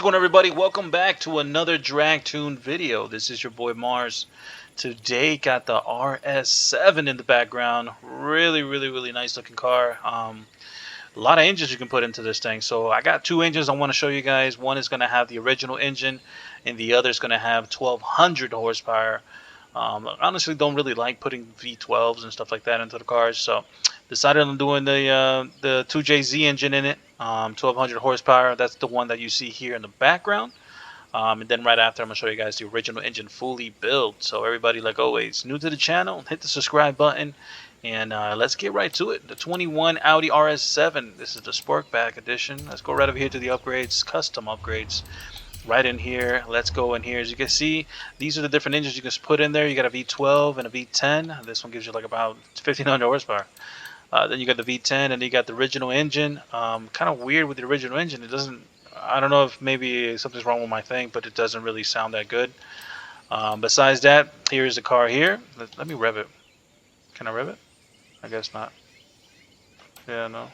going on, everybody? Welcome back to another drag tune video. This is your boy Mars. Today got the RS7 in the background. Really nice looking car. A lot of engines you can put into this thing. So I got two engines I want to show you guys. One is going to have the original engine and the other is going to have 1200 horsepower. Honestly, don't really like putting V12s and stuff like that into the cars, so decided on doing the 2JZ engine in it, 1200 horsepower. That's the one that you see here in the background. And then right after, I'm gonna show you guys the original engine fully built. So everybody, like always, new to the channel, hit the subscribe button, and let's get right to it. The 21 Audi RS7. This is the Sportback edition. Let's go right over here to the upgrades, custom upgrades. Right in here, let's go in here. As you can see, these are the different engines you can put in there. You got a V12 and a V10. This one gives you like about 1500 horsepower. Then you got the V10, and then you got the original engine. Kind of weird with the original engine. It doesn't. I don't know if maybe something's wrong with my thing, but it doesn't really sound that good. Besides that, here's the car here. Let me rev it. Can I rev it? I guess not. Yeah, no.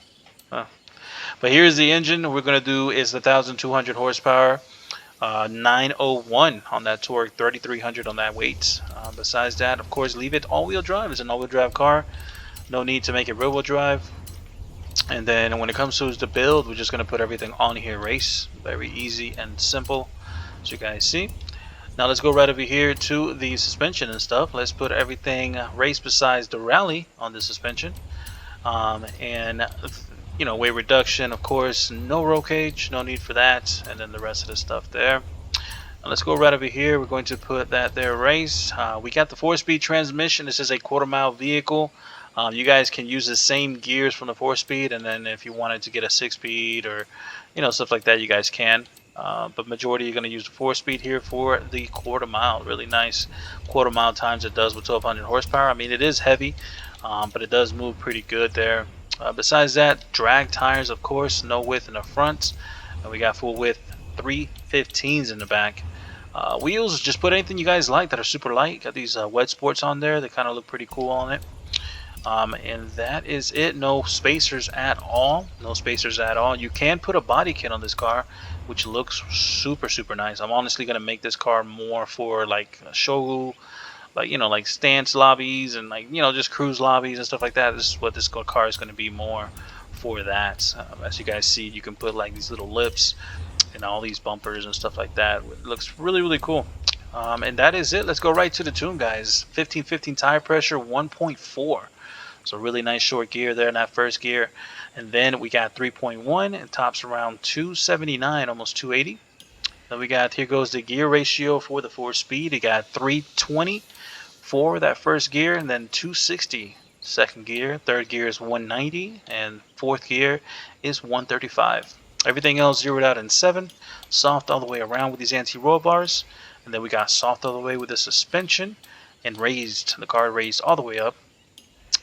But here's the engine. What we're gonna do is the 1200 horsepower. 901 on that torque, 3300 on that weight. Besides that, of course, leave it all-wheel drive. It's an all-wheel drive car. No need to make it rear-wheel drive. And then when it comes to the build, we're just going to put everything on here race. Very easy and simple, as you guys see. Now let's go right over here to the suspension and stuff. Let's put everything race besides the rally on the suspension. And you know, weight reduction, of course, no roll cage, no need for that, and then the rest of the stuff there. And let's go right over here. We're going to put that there race. We got the 4-speed transmission. This is a quarter-mile vehicle. You guys can use the same gears from the 4-speed, and then if you wanted to get a 6-speed or stuff like that, you guys can. But majority you're going to use the 4-speed here for the quarter-mile. Really nice quarter-mile times it does with 1200 horsepower. I mean, it is heavy, but it does move pretty good there. Besides that, drag tires, of course, no width in the front, and we got full width 315s in the back. Wheels, just put anything you guys like that are super light. Got these Wet Sports on there. They kind of look pretty cool on it. And that is it. No spacers at all. No spacers at all. You can put a body kit on this car, which looks super nice. I'm honestly gonna make this car more for like a show, like stance lobbies and just cruise lobbies and stuff like that. This is what this car is going to be more for that. As you guys see, you can put like these little lips and all these bumpers and stuff like that. It looks really cool. And that is it. Let's go right to the tune, guys. 1515 tire pressure, 1.4. So really nice short gear there in that first gear. And then we got 3.1 and tops around 279, almost 280. Then we got, here goes the gear ratio for the 4-speed. You got 320 for that first gear, and then 260 second gear. Third gear is 190, and fourth gear is 135. Everything else zeroed out in 7. Soft all the way around with these anti-roll bars. And then we got soft all the way with the suspension, and raised, the car raised all the way up.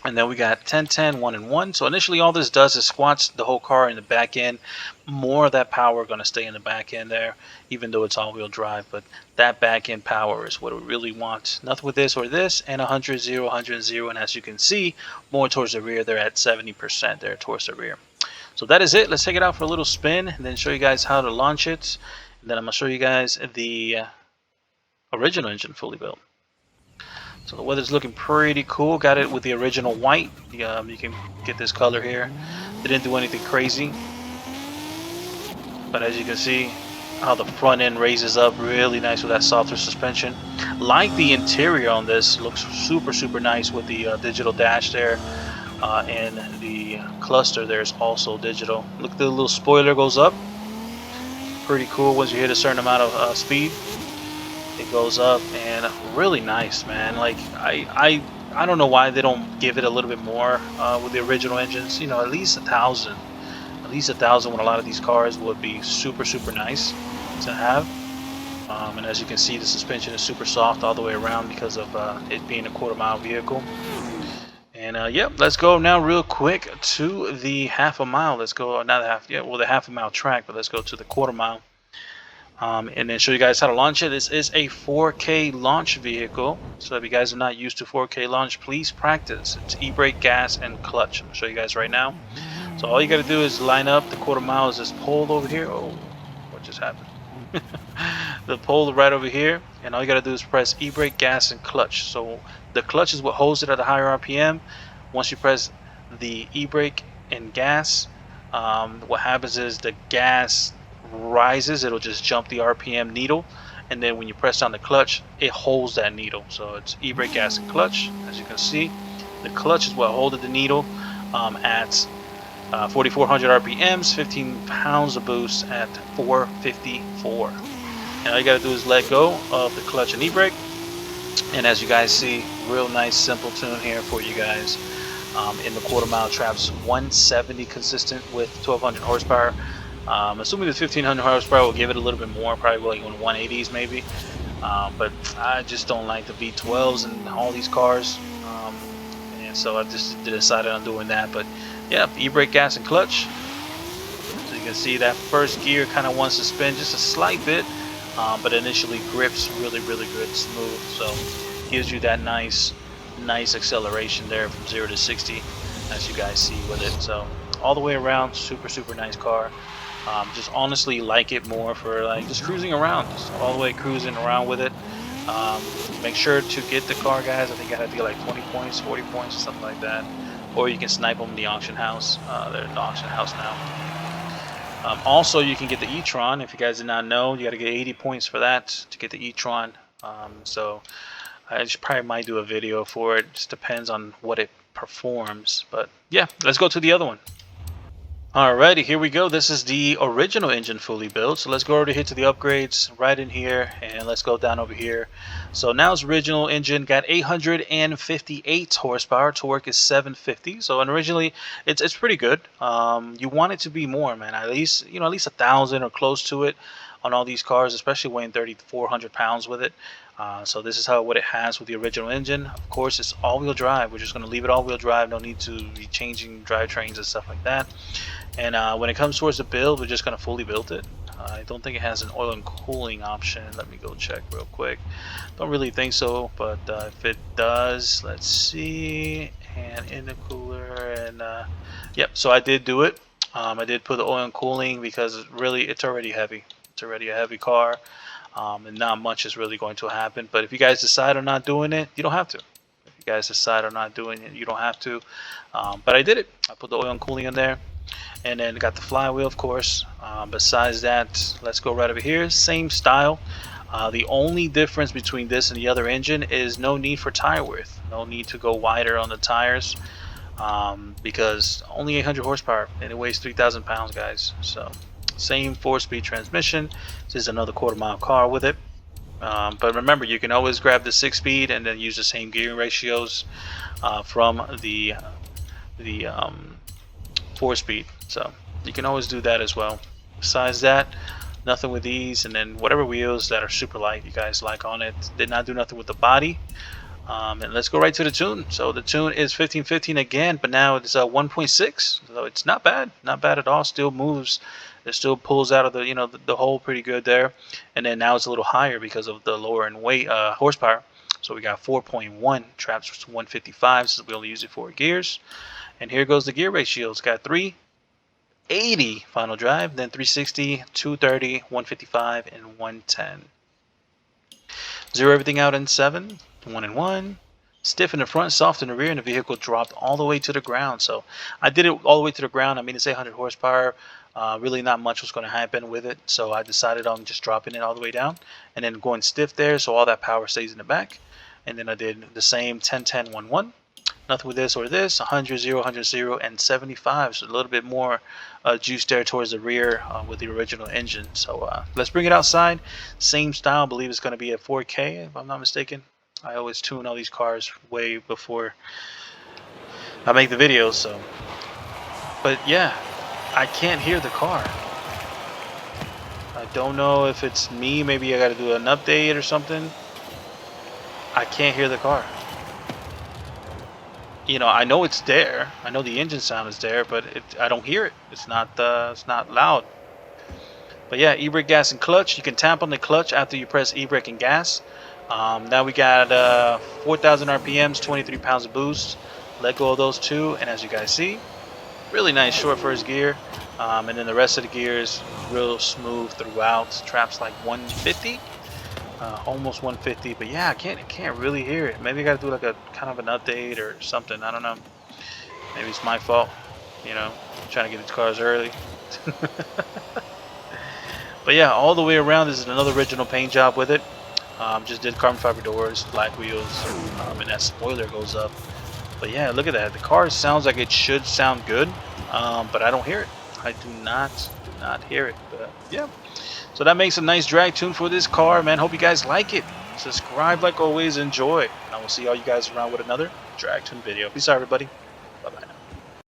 And then we got 10-10, 1 and 1. So initially all this does is squats the whole car in the back end. More of that power going to stay in the back end there, even though it's all-wheel drive. But that back end power is what we really want. Nothing with this or this. And 100, 0, 100, 0. And as you can see, more towards the rear. They're at 70% there towards the rear. So that is it. Let's take it out for a little spin and then show you guys how to launch it. And then I'm going to show you guys the original engine fully built. So the weather's looking pretty cool. Got it with the original white. You can get this color here. They didn't do anything crazy. But as you can see, how the front end raises up really nice with that softer suspension. Like the interior on this, looks super nice with the digital dash there. And the cluster there is also digital. Look, the little spoiler goes up. Pretty cool once you hit a certain amount of speed. It goes up, and really nice, man. Like I don't know why they don't give it a little bit more with the original engines. At least 1,000. At least 1,000 with a lot of these cars would be super nice to have. And as you can see, the suspension is super soft all the way around because of it being a quarter-mile vehicle. And yep, let's go now real quick to the half-a-mile. Let's go, not the half, yeah, well, the half-a-mile track, but let's go to the quarter-mile. And then show you guys how to launch it. This is a 4K launch vehicle, so if you guys are not used to 4K launch, please practice. It's e-brake, gas, and clutch. I'm gonna show you guys right now. So all you got to do is line up. The quarter mile is this pole over here. Oh, what just happened? the pole right over here, and all you gotta do is press e-brake, gas, and clutch. So the clutch is what holds it at a higher RPM. Once you press the e-brake and gas, what happens is the gas rises. It'll just jump the RPM needle, and then when you press down the clutch, it holds that needle. So it's e-brake, gas, and clutch. As you can see, the clutch is what holds the needle at 4,400 RPMs, 15 pounds of boost at 454. And all you gotta do is let go of the clutch and e-brake. And as you guys see, real nice simple tune here for you guys. In the quarter mile traps, 170 consistent with 1200 horsepower. Assuming the 1500 horsepower will give it a little bit more, probably like 180s maybe. But I just don't like the V12s and all these cars. And so I just decided on doing that. But yeah, e-brake, gas, and clutch. So you can see that first gear kind of wants to spin just a slight bit, but initially grips really good, smooth. So gives you that nice acceleration there from 0 to 60, as you guys see with it. So all the way around, super nice car. Just honestly like it more for like just cruising around, just all the way cruising around with it. Make sure to get the car, guys. I think I have to get like 20 points, 40 points, or something like that. Or you can snipe them in the auction house. They're in the auction house now. Also, you can get the e-tron. If you guys did not know, you got to get 80 points for that to get the e-tron. So I just probably might do a video for it. Just depends on what it performs. But yeah, let's go to the other one. Alrighty, here we go. This is the original engine fully built. So let's go over here to the upgrades right in here, and let's go down over here. So now it's original engine, got 858 horsepower. Torque is 750. So originally it's pretty good. You want it to be more, man. At least at least 1,000 or close to it on all these cars, especially weighing 3,400 pounds with it. So this is what it has with the original engine. Of course, it's all-wheel drive. We're just going to leave it all-wheel drive. No need to be changing drivetrains and stuff like that. And when it comes towards the build, we're just going to fully build it. I don't think it has an oil and cooling option. Let me go check real quick. Don't really think so, but if it does, let's see. And intercooler, and yep. So I did do it. I did put the oil and cooling because it's already heavy. It's already a heavy car. And not much is really going to happen. But if you guys decide on not doing it, you don't have to. If you guys decide on not doing it, you don't have to. But I did it. I put the oil and cooling in there. And then got the flywheel, of course. Besides that, let's go right over here. Same style. The only difference between this and the other engine is no need for tire width. No need to go wider on the tires. Because only 800 horsepower. And it weighs 3,000 pounds, guys. So same 4-speed transmission. This is another quarter-mile car with it. But remember, you can always grab the 6-speed and then use the same gearing ratios from the 4-speed. So you can always do that as well. Besides that, nothing with these. And then whatever wheels that are super light you guys like on it. Did not do nothing with the body. And let's go right to the tune. So the tune is 1515 again, but now it's 1.6. So it's not bad at all. Still moves. It still pulls out of the hole pretty good there. And then now it's a little higher because of the lower in weight horsepower. So we got 4.1 traps, 155. So we only use it for gears. And here goes the gear ratio. It's got 380 final drive, then 360, 230, 155, and 110. Zero everything out in 7, 1 and 1. Stiff in the front, soft in the rear, and the vehicle dropped all the way to the ground. So I did it all the way to the ground. I mean, it's 800 horsepower. Really not much was going to happen with it. So I decided on just dropping it all the way down and then going stiff there so all that power stays in the back. And then I did the same 10, 10, 1, 1. Nothing with this or this. 100, 0, 100, 0, and 75. So a little bit more juice there towards the rear with the original engine. So let's bring it outside. Same style. I believe it's going to be at 4K if I'm not mistaken. I always tune all these cars way before I make the videos. So, but yeah, I can't hear the car. I don't know if it's me. Maybe I got to do an update or something. I can't hear the car. I know it's there. I know the engine sound is there, but I don't hear it. It's not loud. But yeah, e-brake, gas, and clutch. You can tap on the clutch after you press e-brake and gas. Now we got 4,000 RPMs, 23 pounds of boost. Let go of those two, and as you guys see, Really nice short first gear. And then the rest of the gears real smooth throughout. Traps like 150. Almost 150, but yeah, I can't really hear it. Maybe I gotta do like a kind of an update or something. I don't know. Maybe it's my fault. You know, trying to get into cars early. But yeah, all the way around, this is another original paint job with it. Just did carbon fiber doors, black wheels, and that spoiler goes up. But yeah, look at that. The car sounds like it should sound good, but I don't hear it. I do not hear it. But yeah. So that makes a nice drag tune for this car, man. Hope you guys like it. Subscribe like always, enjoy. And I will see all you guys around with another drag tune video. Peace out, everybody.